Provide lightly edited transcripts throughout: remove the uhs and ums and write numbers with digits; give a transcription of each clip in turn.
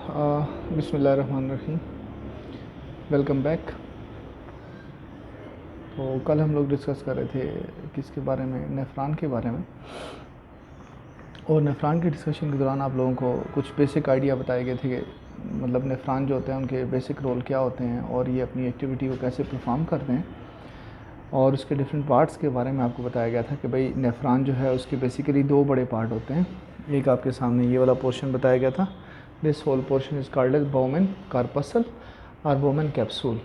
बिस्मिल्लाहिर्रहमानिर्रहीम। Welcome back. तो कल हम लोग डिस्कस कर रहे थे किसके बारे में, नेफ्रॉन के बारे में। और नेफ्रॉन के डिस्कशन के दौरान आप लोगों को कुछ बेसिक आइडिया बताए गए थे कि मतलब नेफ्रॉन जो होते हैं उनके बेसिक रोल क्या होते हैं और ये अपनी एक्टिविटी को कैसे परफॉर्म करते हैं, और उसके डिफरेंट पार्ट्स के बारे में आपको बताया गया था कि भाई नेफ्रॉन जो है उसके बेसिकली दो बड़े पार्ट होते हैं। एक आपके सामने ये वाला पोर्शन बताया गया था, this whole portion is called as Bowman corpuscle और बाउमेन कैप्सूल।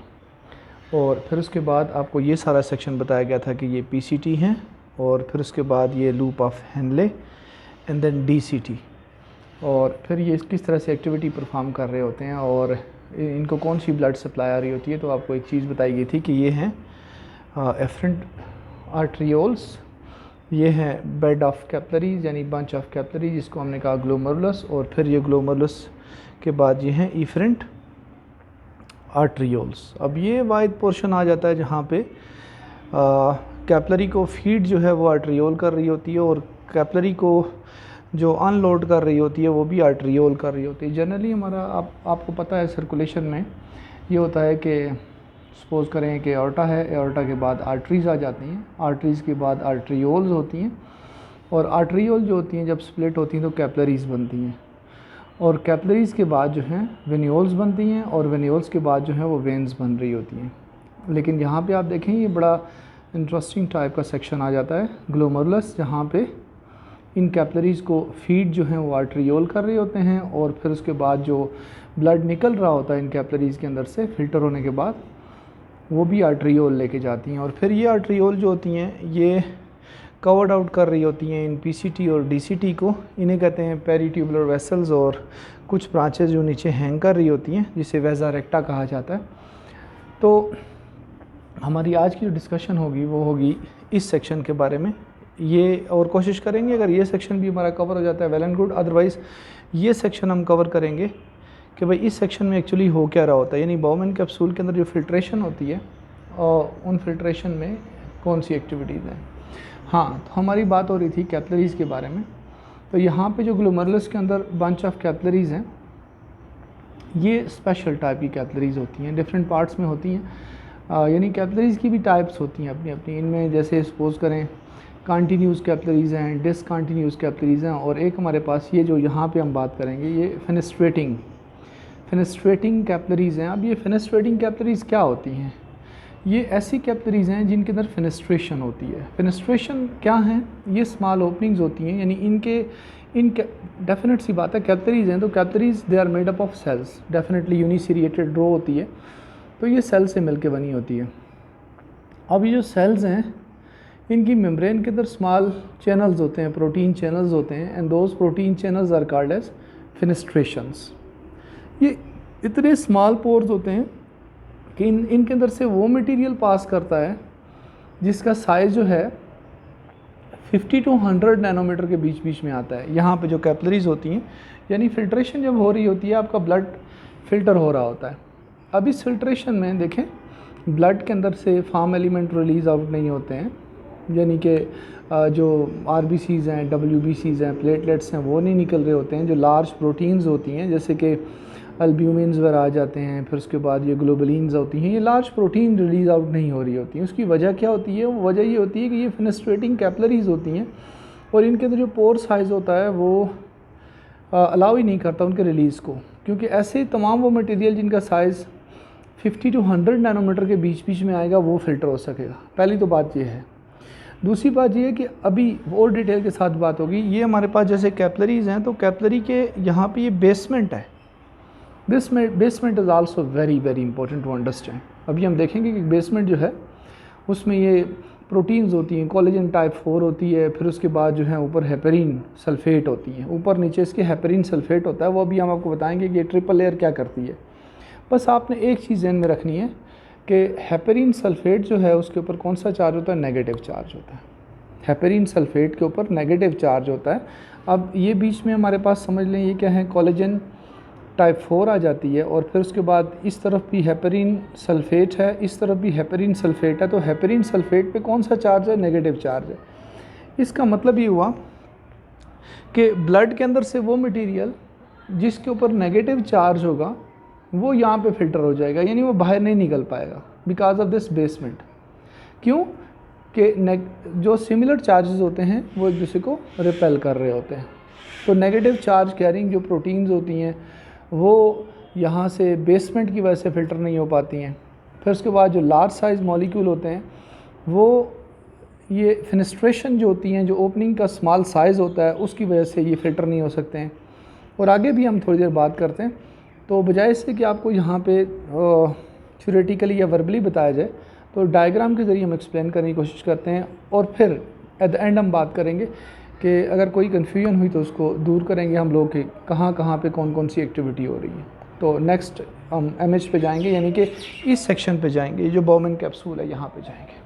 और फिर उसके बाद आपको ये सारा सेक्शन बताया गया था कि ये पीसीटी हैं, और फिर उसके बाद ये loop of Henle and then DCT, और फिर ये किस तरह से एक्टिविटी परफॉर्म कर रहे होते हैं और इनको कौन सी ब्लड सप्लाई आ रही होती है। तो आपको एक चीज़ बताई गई थी कि ये हैं एफरेंट आर्ट्रियोल्स, ये हैं बेड ऑफ कैपिलरीज यानी बंच ऑफ कैपिलरीज, जिसको हमने कहा ग्लोमेरुलस, और फिर ये ग्लोमेरुलस के बाद ये हैं इफरेंट आर्ट्रियोल्स। अब ये वाइड पोर्शन आ जाता है जहाँ पे कैपिलरी को फीड जो है वो आर्ट्रियोल कर रही होती है, और कैपिलरी को जो अनलोड कर रही होती है वो भी आर्ट्रियोल कर रही होती है। जनरली हमारा आपको पता है सर्कुलेशन में ये होता है कि सपोज़ करें कि एओर्टा है, एओर्टा के बाद आर्टरीज़ आ जाती हैं, आर्टरीज़ के बाद आर्ट्रियोल्स होती हैं, और आर्ट्रियोल जो होती हैं जब स्प्लिट होती हैं तो कैपिलरीज़ बनती हैं, और कैपिलरीज़ के बाद जो हैं वेन्यूल्स बनती हैं, और वेन्यूल्स के बाद जो है वो वेन्स बन रही होती हैं। लेकिन यहाँ पे आप देखें ये बड़ा इंटरेस्टिंग टाइप का सेक्शन आ जाता है ग्लोमेरुलस, जहाँ पे इन कैपिलरीज़ को फीड जो है वो आर्ट्रियोल कर रहे होते हैं, और फिर उसके बाद जो ब्लड निकल रहा होता है इन कैपिलरीज़ के अंदर से फिल्टर होने के बाद वो भी आर्ट्रियोल लेके जाती हैं, और फिर ये आर्ट्रियोल जो होती हैं ये कवर्ड आउट कर रही होती हैं इन पीसीटी और डीसीटी को। इन्हें कहते हैं पेरीट्यूबुलर वेसल्स, और कुछ ब्रांचेस जो नीचे हैंग कर रही होती हैं जिसे वेजा रेक्टा कहा जाता है। तो हमारी आज की जो डिस्कशन होगी वो होगी इस सेक्शन के बारे में। ये और कोशिश करेंगे अगर ये सेक्शन भी हमारा कवर हो जाता है वेल एंड गुड, अदरवाइज़ ये सेक्शन हम कवर करेंगे कि भाई इस सेक्शन में एक्चुअली हो क्या रहा होता है, यानी बाउमेन कैप्सूल के अंदर जो फिल्ट्रेशन होती है और उन फिल्ट्रेशन में कौन सी एक्टिविटीज़ हैं। हाँ, तो हमारी बात हो रही थी कैपिलरीज़ के बारे में। तो यहाँ पे जो ग्लोमेरुलस के अंदर बंच ऑफ कैपिलरीज़ हैं, ये स्पेशल टाइप की कैपिलरीज़ होती हैं, डिफरेंट पार्ट्स में होती हैं, यानी कैपिलरीज़ की भी टाइप्स होती हैं अपनी अपनी। इनमें जैसे सपोज़ करें कंटिन्यूस कैपिलरीज़ हैं, डिसकंटिन्यूस कैपिलरीज़ हैं, और एक हमारे पास ये जो यहाँ पे हम बात करेंगे ये फेनेस्ट्रेटिंग कैपिलरीज़ हैं। अब ये फेनेस्ट्रेटिंग कैपिलरीज़ क्या होती हैं? ये ऐसी कैपिलरीज़ हैं जिनके अंदर फेनेस्ट्रेशन होती है। फेनेस्ट्रेशन क्या है? ये स्मॉल ओपनिंग्स होती हैं, यानी इनके डेफिनेट सी बात है कैपिलरीज़ हैं तो capillaries they are made up of cells, definitely uniseriated row होती है, तो ये सेल से मिलके बनी होती है। अब ये जो सेल्स हैं इनकी मेम्ब्रेन के अंदर स्मॉल चैनल्स होते हैं, प्रोटीन चैनल्स होते हैं, and those protein channels are called as fenestrations. ये इतने स्मॉल पोर्स होते हैं कि इनके अंदर से वो मटेरियल पास करता है जिसका साइज़ जो है 50 to 100 नैनोमीटर के बीच बीच में आता है। यहाँ पे जो कैपिलरीज़ होती हैं, यानी फिल्ट्रेशन जब हो रही होती है आपका ब्लड फिल्टर हो रहा होता है। अब इस फिल्ट्रेशन में देखें ब्लड के अंदर से फार्म एलिमेंट रिलीज़ आउट नहीं होते हैं, यानी कि जो आरबीसीज़ हैं, डब्ल्यूबीसीज़ हैं, प्लेटलेट्स हैं वो नहीं निकल रहे होते हैं। जो लार्ज प्रोटीन्स होती हैं जैसे कि अल्ब्यूमिन्स वगैरह आ जाते हैं, फिर उसके बाद ये ग्लोबुलिन्स होती हैं, ये लार्ज प्रोटीन रिलीज़ आउट नहीं हो रही होती हैं। उसकी वजह क्या होती है? वो वजह ये होती है कि ये फेनेस्ट्रेटिंग कैपिलरीज़ होती हैं, और इनके अंदर जो पोर साइज़ होता है वो अलाउ ही नहीं करता उनके रिलीज़ को, क्योंकि ऐसे तमाम वो मटेरियल जिनका साइज़ 50 to 100 नैनोमीटर के बीच बीच में आएगा वो फ़िल्टर हो सकेगा। पहली तो बात ये है। दूसरी बात ये है कि अभी और डिटेल के साथ बात होगी। ये हमारे पास जैसे कैपिलरीज़ हैं तो कैपिलरी के यहाँ पे ये बेसमेंट है। This basement is also very very important to understand. अभी हम देखेंगे कि बेसमेंट जो है उसमें ये प्रोटीन्स होती हैं, कोलेजन टाइप 4 होती है, फिर उसके बाद जो है ऊपर हेपेरिन सल्फेट होती हैं, ऊपर नीचे इसके हेपेरिन सल्फेट होता है। वो अभी हम आपको बताएंगे कि ये ट्रिपल लेयर क्या करती है। बस आपने एक चीज़ ध्यान में रखनी है कि हेपेरिन सल्फेट जो है उसके ऊपर कौन सा चार्ज होता है? नेगेटिव चार्ज होता है। हेपेरिन सल्फेट के ऊपर नेगेटिव चार्ज होता है। अब ये बीच में हमारे पास समझ लें ये क्या है, कोलेजन टाइप 4 आ जाती है, और फिर उसके बाद इस तरफ भी हेपेरिन सल्फेट है, इस तरफ भी हेपेरिन सल्फेट है। तो हेपेरिन सल्फेट पे कौन सा चार्ज है? नेगेटिव चार्ज है। इसका मतलब ये हुआ कि ब्लड के अंदर से वो मटेरियल जिसके ऊपर नेगेटिव चार्ज होगा वो यहाँ पे फिल्टर हो जाएगा, यानी वो बाहर नहीं निकल पाएगा बिकॉज ऑफ दिस बेसमेंट। क्यों कि जो सिमिलर चार्जेस होते हैं वो एक दूसरे को रिपेल कर रहे होते हैं। तो नेगेटिव चार्ज कैरिंग जो प्रोटीन्स होती हैं वो यहाँ से बेसमेंट की वजह से फ़िल्टर नहीं हो पाती हैं। फिर उसके बाद जो लार्ज साइज़ मॉलिक्यूल होते हैं वो ये फिनेस्ट्रेशन जो होती हैं, जो ओपनिंग का स्मॉल साइज़ होता है उसकी वजह से ये फ़िल्टर नहीं हो सकते हैं। और आगे भी हम थोड़ी देर बात करते हैं। तो बजाय इससे कि आपको यहाँ पे थ्योरेटिकली या वर्बली बताया जाए, तो डायग्राम के ज़रिए हम एक्सप्लेन करने की कोशिश करते हैं और फिर एट द एंड हम बात करेंगे कि अगर कोई कन्फ्यूजन हुई तो उसको दूर करेंगे हम लोग कि कहाँ कहाँ पे कौन कौन सी एक्टिविटी हो रही है। तो नेक्स्ट हम एमएच पे जाएंगे, यानी कि इस सेक्शन पे जाएंगे, जो बाउमैन कैप्सूल है यहाँ पे जाएंगे।